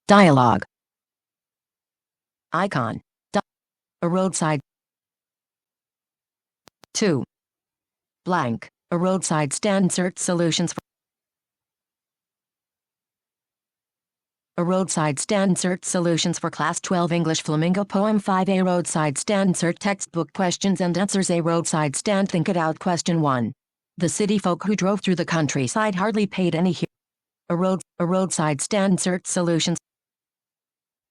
Dialogue. Icon. A roadside. 2. Blank. A roadside stand. NCERT solutions for a roadside stand. NCERT solutions for Class 12 English. Flamingo Poem 5. A roadside stand. NCERT textbook questions and answers. A roadside stand. Think it out. Question 1. The city folk who drove through the countryside hardly paid any heed. A roadside stand. NCERT solutions.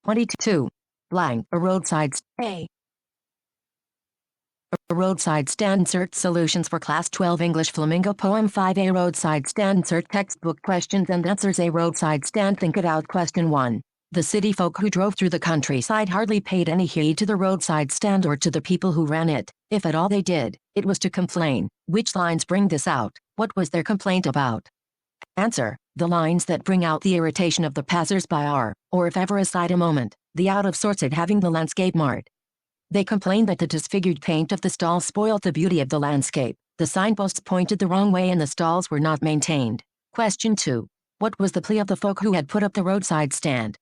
22. Blank. A roadside A roadside stand. NCERT solutions for Class 12 English. Flamingo Poem 5. A roadside stand. NCERT textbook questions and answers. A roadside stand. Think it out. Question 1. The city folk who drove through the countryside hardly paid any heed to the roadside stand or to the people who ran it. If at all they did, it was to complain. Which lines bring this out? What was their complaint about? Answer. The lines that bring out the irritation of the passers-by are, or if ever aside a moment, the out of sorts at having the landscape marred. They complained that the disfigured paint of the stalls spoiled the beauty of the landscape. The signposts pointed the wrong way and the stalls were not maintained. Question 2. What was the plea of the folk who had put up the roadside stand?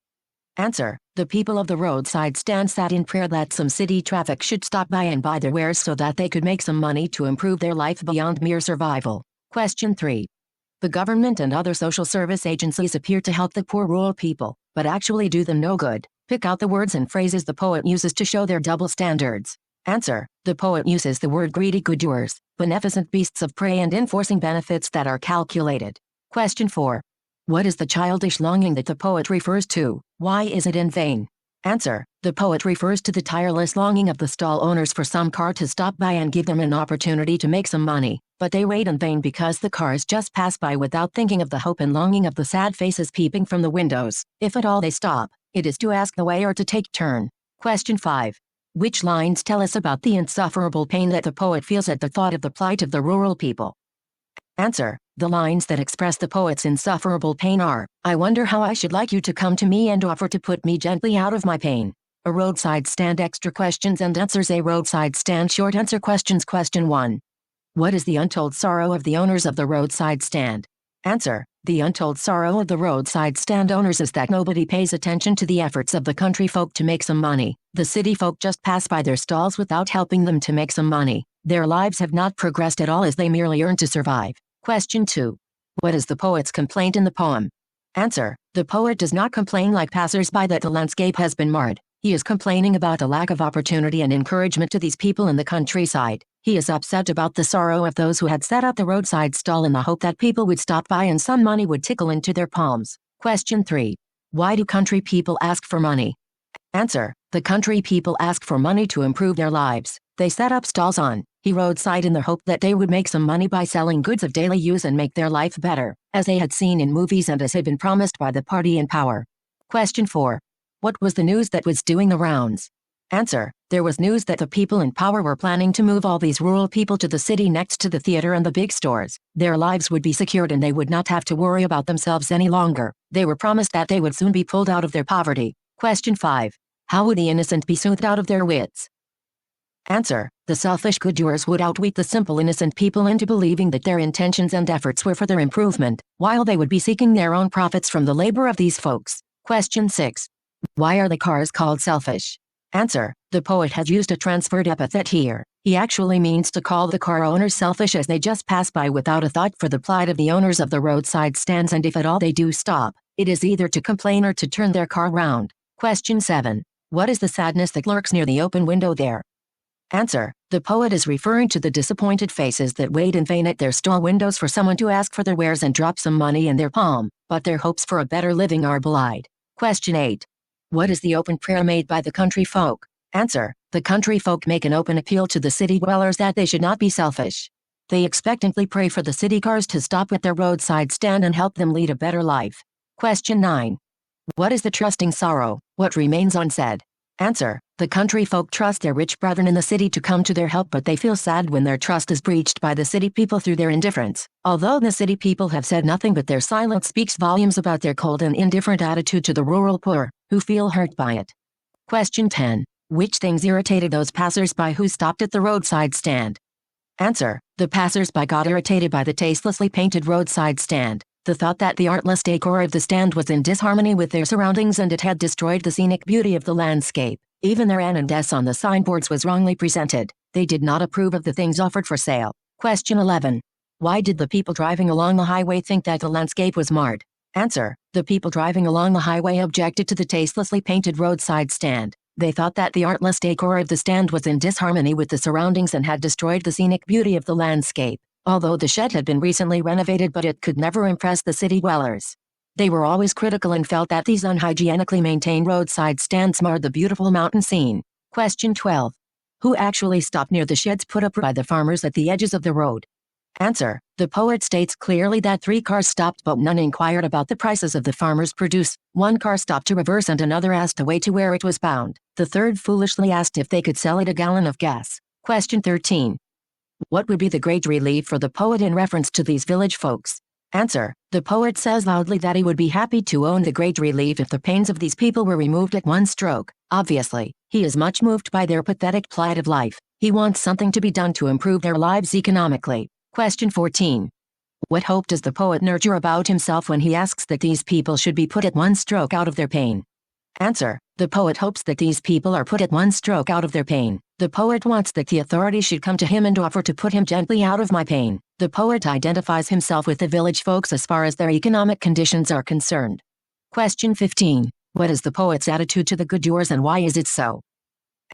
Answer. The people of the roadside stand sat in prayer that some city traffic should stop by and buy their wares so that they could make some money to improve their life beyond mere survival. Question 3. The government and other social service agencies appear to help the poor rural people, but actually do them no good. Pick out the words and phrases the poet uses to show their double standards. Answer. The poet uses the word greedy good doers, beneficent beasts of prey, and enforcing benefits that are calculated. Question 4. What is the childish longing that the poet refers to? Why is it in vain? Answer. The poet refers to the tireless longing of the stall owners for some car to stop by and give them an opportunity to make some money, but they wait in vain because the cars just pass by without thinking of the hope and longing of the sad faces peeping from the windows. If at all they stop, it is to ask the way or to take turn. Question 5. Which lines tell us about the insufferable pain that the poet feels at the thought of the plight of the rural people? Answer. The lines that express the poet's insufferable pain are, I wonder how I should like you to come to me and offer to put me gently out of my pain. A roadside stand. Extra questions and answers. A roadside stand. Short answer questions. Question 1. What is the untold sorrow of the owners of the roadside stand? Answer. The untold sorrow of the roadside stand owners is that nobody pays attention to the efforts of the country folk to make some money. The city folk just pass by their stalls without helping them to make some money. Their lives have not progressed at all as they merely earn to survive. Question 2. What is the poet's complaint in the poem? Answer. The poet does not complain like passers-by that the landscape has been marred. He is complaining about a lack of opportunity and encouragement to these people in the countryside. He is upset about the sorrow of those who had set up the roadside stall in the hope that people would stop by and some money would tickle into their palms. Question 3. Why do country people ask for money? Answer. The country people ask for money to improve their lives. They set up stalls on the roadside in the hope that they would make some money by selling goods of daily use and make their life better, as they had seen in movies and as had been promised by the party in power. Question 4. What was the news that was doing the rounds? Answer. There was news that the people in power were planning to move all these rural people to the city next to the theater and the big stores. Their lives would be secured and they would not have to worry about themselves any longer. They were promised that they would soon be pulled out of their poverty. Question 5. How would the innocent be soothed out of their wits? Answer. The selfish good doers would outwit the simple innocent people into believing that their intentions and efforts were for their improvement, while they would be seeking their own profits from the labor of these folks. Question 6. Why are the cars called selfish? Answer. The poet has used a transferred epithet here. He actually means to call the car owners selfish as they just pass by without a thought for the plight of the owners of the roadside stands, and if at all they do stop, it is either to complain or to turn their car round. Question 7. What is the sadness that lurks near the open window there? Answer. The poet is referring to the disappointed faces that wait in vain at their stall windows for someone to ask for their wares and drop some money in their palm, but their hopes for a better living are belied. Question 8. What is the open prayer made by the country folk? Answer. The country folk make an open appeal to the city dwellers that they should not be selfish. They expectantly pray for the city cars to stop at their roadside stand and help them lead a better life. Question 9. What is the trusting sorrow? What remains unsaid? Answer. The country folk trust their rich brethren in the city to come to their help, but they feel sad when their trust is breached by the city people through their indifference. Although the city people have said nothing, but their silence speaks volumes about their cold and indifferent attitude to the rural poor, who feel hurt by it. Question 10. Which things irritated those passers-by who stopped at the roadside stand? Answer. The passers-by got irritated by the tastelessly painted roadside stand. The thought that the artless decor of the stand was in disharmony with their surroundings and it had destroyed the scenic beauty of the landscape. Even their N and S on the signboards was wrongly presented. They did not approve of the things offered for sale. Question 11. Why did the people driving along the highway think that the landscape was marred? Answer. The people driving along the highway objected to the tastelessly painted roadside stand. They thought that the artless decor of the stand was in disharmony with the surroundings and had destroyed the scenic beauty of the landscape. Although the shed had been recently renovated, but it could never impress the city dwellers. They were always critical and felt that these unhygienically maintained roadside stands marred the beautiful mountain scene. Question 12. Who actually stopped near the sheds put up by the farmers at the edges of the road? Answer. The poet states clearly that 3 cars stopped but none inquired about the prices of the farmer's produce. 1 car stopped to reverse and another asked the way to where it was bound. The third foolishly asked if they could sell it a gallon of gas. Question 13. What would be the great relief for the poet in reference to these village folks? Answer. The poet says loudly that he would be happy to own the great relief if the pains of these people were removed at one stroke. Obviously, he is much moved by their pathetic plight of life. He wants something to be done to improve their lives economically. Question 14. What hope does the poet nurture about himself when he asks that these people should be put at one stroke out of their pain? Answer. The poet hopes that these people are put at one stroke out of their pain. The poet wants that the authorities should come to him and offer to put him gently out of my pain. The poet identifies himself with the village folks as far as their economic conditions are concerned. Question 15. What is the poet's attitude to the good doers and why is it so?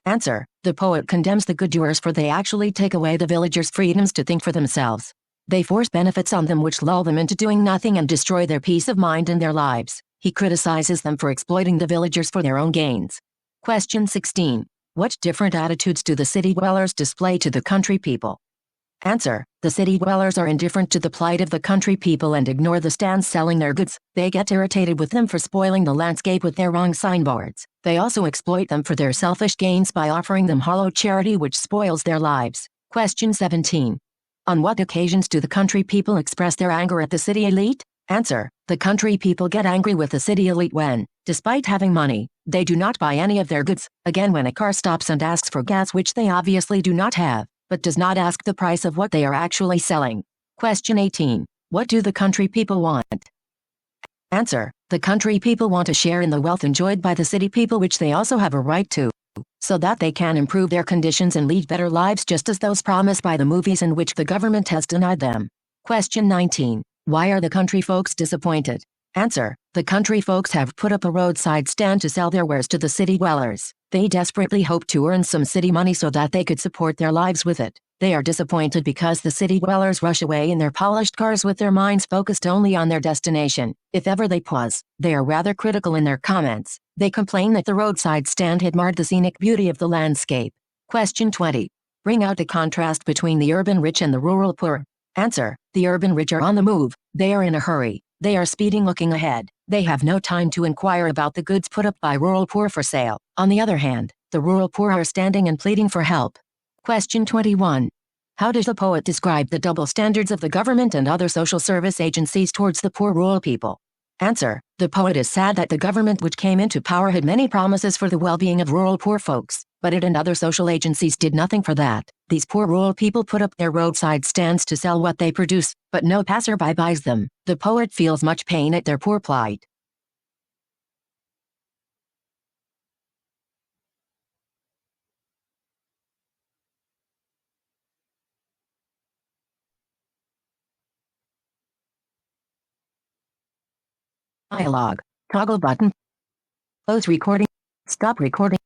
Answer. The poet condemns the good doers for they actually take away the villagers' freedoms to think for themselves. They force benefits on them which lull them into doing nothing and destroy their peace of mind and their lives. He criticizes them for exploiting the villagers for their own gains. Question 16. What different attitudes do the city dwellers display to the country people? Answer. The city dwellers are indifferent to the plight of the country people and ignore the stands selling their goods. They get irritated with them for spoiling the landscape with their wrong signboards. They also exploit them for their selfish gains by offering them hollow charity which spoils their lives. Question 17. On what occasions do the country people express their anger at the city elite? Answer. The country people get angry with the city elite when, despite having money, they do not buy any of their goods. Again, when a car stops and asks for gas which they obviously do not have, but does not ask the price of what they are actually selling. Question 18. What do the country people want? Answer. The country people want a share in the wealth enjoyed by the city people which they also have a right to, so that they can improve their conditions and lead better lives just as those promised by the movies in which the government has denied them. Question 19. Why are the country folks disappointed? Answer. The country folks have put up a roadside stand to sell their wares to the city dwellers. They desperately hope to earn some city money so that they could support their lives with it. They are disappointed because the city dwellers rush away in their polished cars with their minds focused only on their destination. If ever they pause, they are rather critical in their comments. They complain that the roadside stand had marred the scenic beauty of the landscape. Question 20. Bring out a contrast between the urban rich and the rural poor. Answer. The urban rich are on the move. They are in a hurry. They are speeding looking ahead. They have no time to inquire about the goods put up by rural poor for sale. On the other hand, the rural poor are standing and pleading for help. Question 21. How does the poet describe the double standards of the government and other social service agencies towards the poor rural people? Answer. The poet is sad that the government which came into power had many promises for the well-being of rural poor folks, but it and other social agencies did nothing for that. These poor rural people put up their roadside stands to sell what they produce, but no passerby buys them. The poet feels much pain at their poor plight. Dialogue. Toggle button. Close recording. Stop recording.